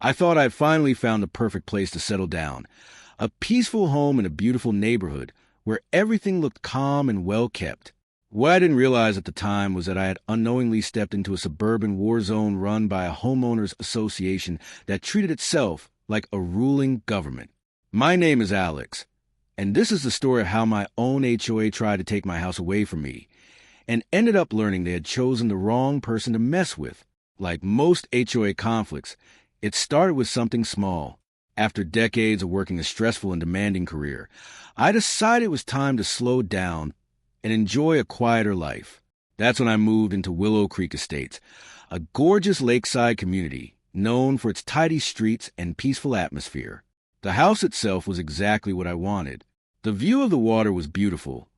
I thought I'd finally found the perfect place to settle down. A peaceful home in a beautiful neighborhood where everything looked calm and well kept. What I didn't realize at the time was that I had unknowingly stepped into a suburban war zone run by a homeowners association that treated itself like a ruling government. My name is Alex, and this is the story of how my own HOA tried to take my house away from me, and ended up learning they had chosen the wrong person to mess with. Like most HOA conflicts, it started with something small. After decades of working a stressful and demanding career, I decided it was time to slow down and enjoy a quieter life. That's when I moved into Willow Creek Estates, a gorgeous lakeside community known for its tidy streets and peaceful atmosphere. The house itself was exactly what I wanted. The view of the water was beautiful,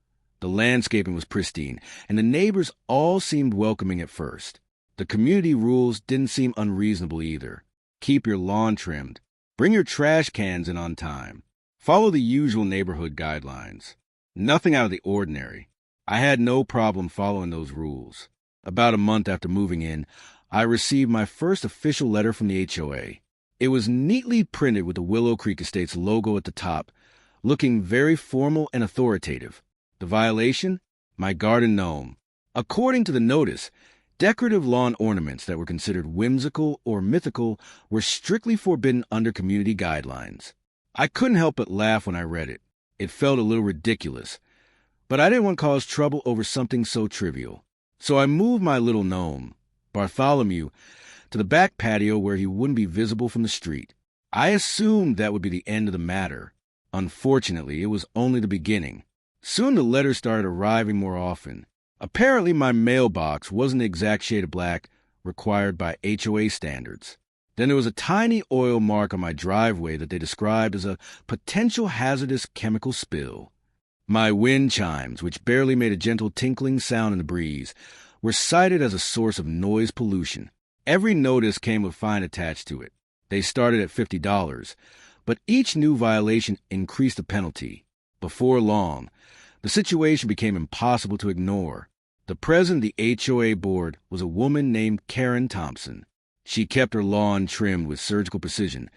the landscaping was pristine, and the neighbors all seemed welcoming at first. The community rules didn't seem unreasonable either. Keep your lawn trimmed. Bring your trash cans in on time. Follow the usual neighborhood guidelines. Nothing out of the ordinary. I had no problem following those rules. About a month after moving in, I received my first official letter from the HOA. It was neatly printed with the Willow Creek Estates logo at the top, looking very formal and authoritative. The violation? My garden gnome. According to the notice, decorative lawn ornaments that were considered whimsical or mythical were strictly forbidden under community guidelines. I couldn't help but laugh when I read it. It felt a little ridiculous, but I didn't want to cause trouble over something so trivial. So I moved my little gnome, Bartholomew, to the back patio where he wouldn't be visible from the street. I assumed that would be the end of the matter. Unfortunately, it was only the beginning. Soon the letters started arriving more often. Apparently, my mailbox wasn't the exact shade of black required by HOA standards. Then there was a tiny oil mark on my driveway that they described as a potential hazardous chemical spill. My wind chimes, which barely made a gentle tinkling sound in the breeze, were cited as a source of noise pollution. Every notice came with a fine attached to it. They started at $50, but each new violation increased the penalty. Before long, the situation became impossible to ignore. The president of the HOA board was a woman named Karen Thompson. She kept her lawn trimmed with surgical precision,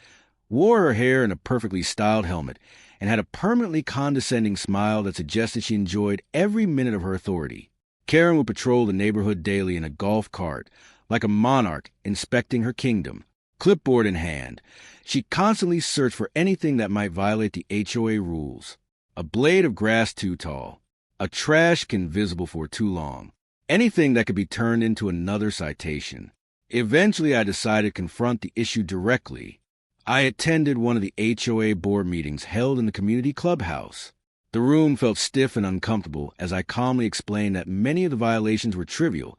wore her hair in a perfectly styled helmet, and had a permanently condescending smile that suggested she enjoyed every minute of her authority. Karen would patrol the neighborhood daily in a golf cart, like a monarch inspecting her kingdom. Clipboard in hand, she constantly searched for anything that might violate the HOA rules. A blade of grass too tall, a trash can visible for too long, anything that could be turned into another citation. Eventually, I decided to confront the issue directly. I attended one of the HOA board meetings held in the community clubhouse. The room felt stiff and uncomfortable as I calmly explained that many of the violations were trivial,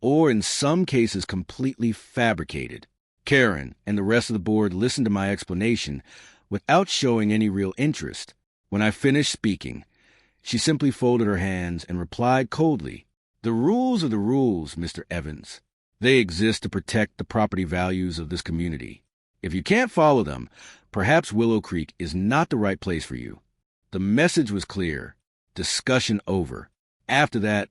or in some cases completely fabricated. Karen and the rest of the board listened to my explanation without showing any real interest. When I finished speaking, she simply folded her hands and replied coldly, "The rules are the rules, Mr. Evans. They exist to protect the property values of this community. If you can't follow them, perhaps Willow Creek is not the right place for you." The message was clear. Discussion over. After that,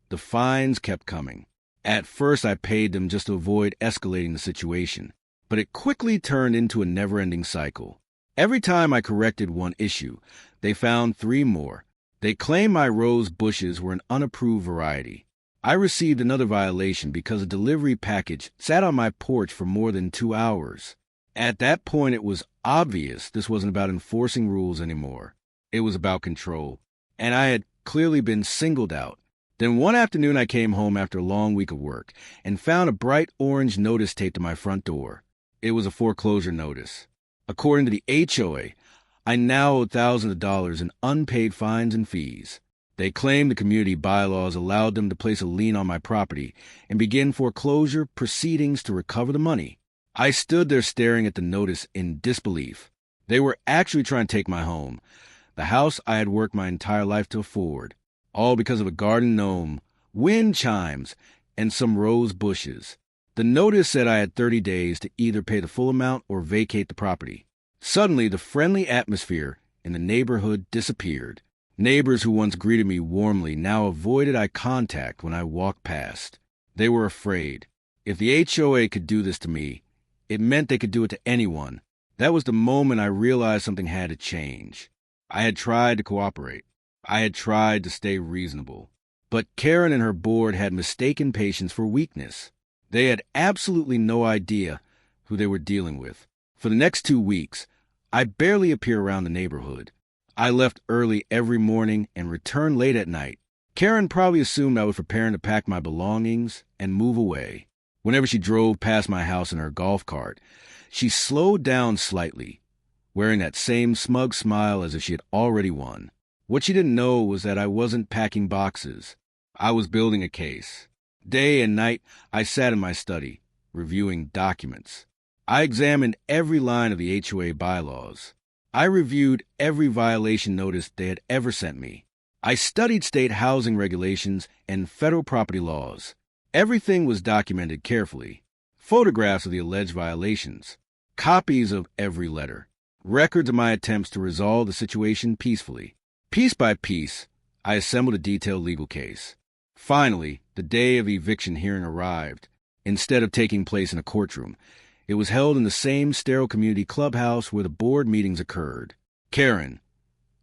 the fines kept coming. At first, I paid them just to avoid escalating the situation, but it quickly turned into a never-ending cycle. Every time I corrected one issue, they found 3 more. They claimed my rose bushes were an unapproved variety. I received another violation because a delivery package sat on my porch for more than 2 hours. At that point, it was obvious this wasn't about enforcing rules anymore. It was about control, and I had clearly been singled out. Then one afternoon I came home after a long week of work and found a bright orange notice taped to my front door. It was a foreclosure notice. According to the HOA, I now owed thousands of dollars in unpaid fines and fees. They claimed the community bylaws allowed them to place a lien on my property and begin foreclosure proceedings to recover the money. I stood there staring at the notice in disbelief. They were actually trying to take my home, the house I had worked my entire life to afford, all because of a garden gnome, wind chimes, and some rose bushes. The notice said I had 30 days to either pay the full amount or vacate the property. Suddenly, the friendly atmosphere in the neighborhood disappeared. Neighbors who once greeted me warmly now avoided eye contact when I walked past. They were afraid. If the HOA could do this to me, It meant they could do it to anyone. That was the moment I realized something had to change. I had tried to cooperate. I had tried to stay reasonable. But Karen and her board had mistaken patience for weakness. They had absolutely no idea who they were dealing with. For the next 2 weeks, I barely appeared around the neighborhood. I left early every morning and returned late at night. Karen probably assumed I was preparing to pack my belongings and move away. Whenever she drove past my house in her golf cart, she slowed down slightly, wearing that same smug smile as if she had already won. What she didn't know was that I wasn't packing boxes. I was building a case. Day and night, I sat in my study, reviewing documents. I examined every line of the HOA bylaws. I reviewed every violation notice they had ever sent me. I studied state housing regulations and federal property laws. Everything was documented carefully. Photographs of the alleged violations, copies of every letter, records of my attempts to resolve the situation peacefully. Piece by piece, I assembled a detailed legal case. Finally, the day of the eviction hearing arrived. Instead of taking place in a courtroom, it was held in the same sterile community clubhouse where the board meetings occurred. Karen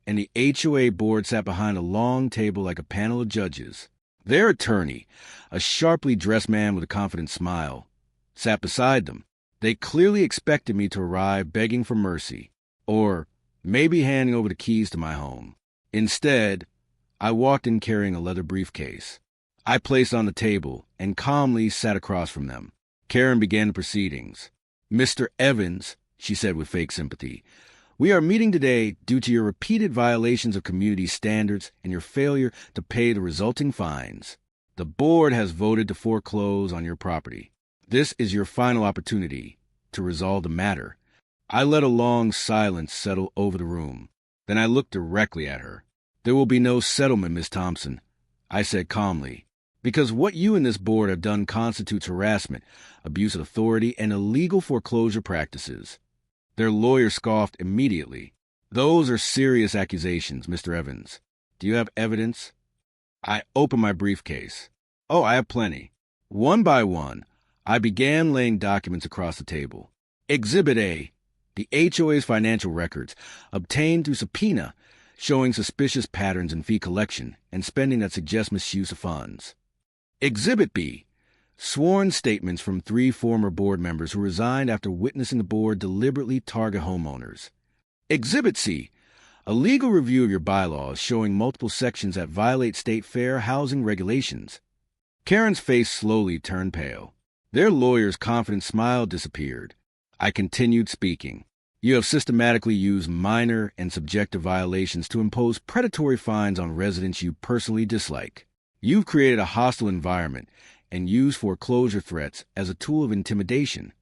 and the HOA board sat behind a long table like a panel of judges. Their attorney, a sharply dressed man with a confident smile, sat beside them. They clearly expected me to arrive begging for mercy, or maybe handing over the keys to my home. Instead, I walked in carrying a leather briefcase. I placed it on the table and calmly sat across from them. Karen began the proceedings. "Mr. Evans," she said with fake sympathy, "we are meeting today due to your repeated violations of community standards and your failure to pay the resulting fines. The board has voted to foreclose on your property. This is your final opportunity to resolve the matter." I let a long silence settle over the room. Then I looked directly at her. "There will be no settlement, Miss Thompson," I said calmly, "because what you and this board have done constitutes harassment, abuse of authority, and illegal foreclosure practices." Their lawyer scoffed immediately. "Those are serious accusations, Mr. Evans. Do you have evidence?" I opened my briefcase. "Oh, I have plenty." One by one, I began laying documents across the table. Exhibit A, the HOA's financial records, obtained through subpoena, showing suspicious patterns in fee collection and spending that suggest misuse of funds. Exhibit B, sworn statements from 3 former board members who resigned after witnessing the board deliberately target homeowners. Exhibit C, a legal review of your bylaws showing multiple sections that violate state fair housing regulations. Karen's face slowly turned pale. Their lawyer's confident smile disappeared. I continued speaking. "You have systematically used minor and subjective violations to impose predatory fines on residents you personally dislike. You've created a hostile environment and used foreclosure threats as a tool of intimidation.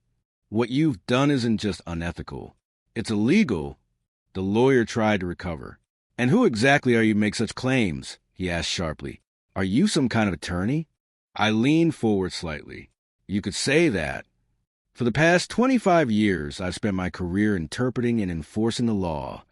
What you've done isn't just unethical. It's illegal." The lawyer tried to recover. "And who exactly are you to make such claims?" he asked sharply. "Are you some kind of attorney?" I leaned forward slightly. "You could say that. For the past 25 years, I've spent my career interpreting and enforcing the law."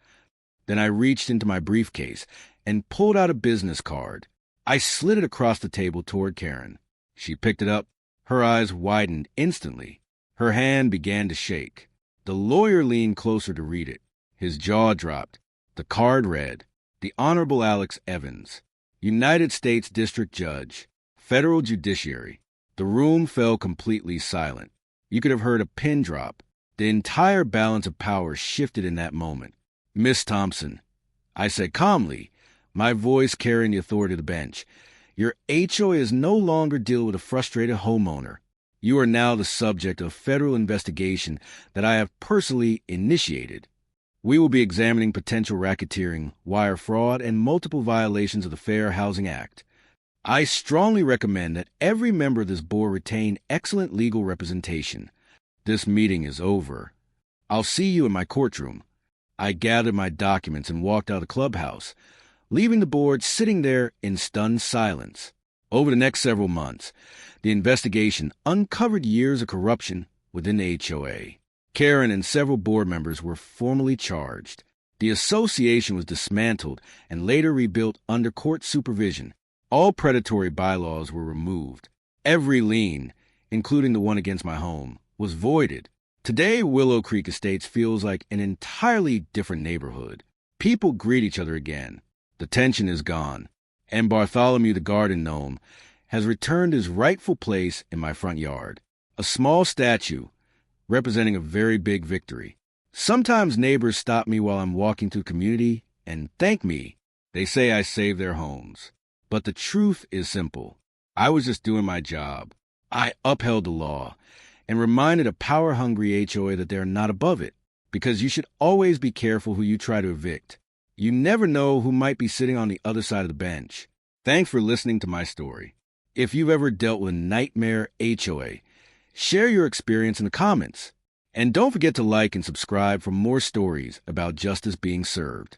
Then I reached into my briefcase and pulled out a business card. I slid it across the table toward Karen. She picked it up. Her eyes widened instantly. Her hand began to shake. The lawyer leaned closer to read it. His jaw dropped. The card read, "The Honorable Alex Evans, United States District Judge, Federal Judiciary." The room fell completely silent. You could have heard a pin drop. The entire balance of power shifted in that moment. "Miss Thompson," I said calmly, my voice carrying the authority of the bench, "your HOA is no longer dealing with a frustrated homeowner. You are now the subject of a federal investigation that I have personally initiated. We will be examining potential racketeering, wire fraud, and multiple violations of the Fair Housing Act. I strongly recommend that every member of this board retain excellent legal representation. This meeting is over. I'll see you in my courtroom." I gathered my documents and walked out of the clubhouse, leaving the board sitting there in stunned silence. Over the next several months, the investigation uncovered years of corruption within the HOA. Karen and several board members were formally charged. The association was dismantled and later rebuilt under court supervision. All predatory bylaws were removed. Every lien, including the one against my home, was voided. Today, Willow Creek Estates feels like an entirely different neighborhood. People greet each other again. The tension is gone. And Bartholomew the garden gnome has returned his rightful place in my front yard. A small statue representing a very big victory. Sometimes neighbors stop me while I'm walking through the community and thank me. They say I saved their homes. But the truth is simple. I was just doing my job. I upheld the law and reminded a power-hungry HOA that they're not above it, because you should always be careful who you try to evict. You never know who might be sitting on the other side of the bench. Thanks for listening to my story. If you've ever dealt with a nightmare HOA, share your experience in the comments. And don't forget to like and subscribe for more stories about justice being served.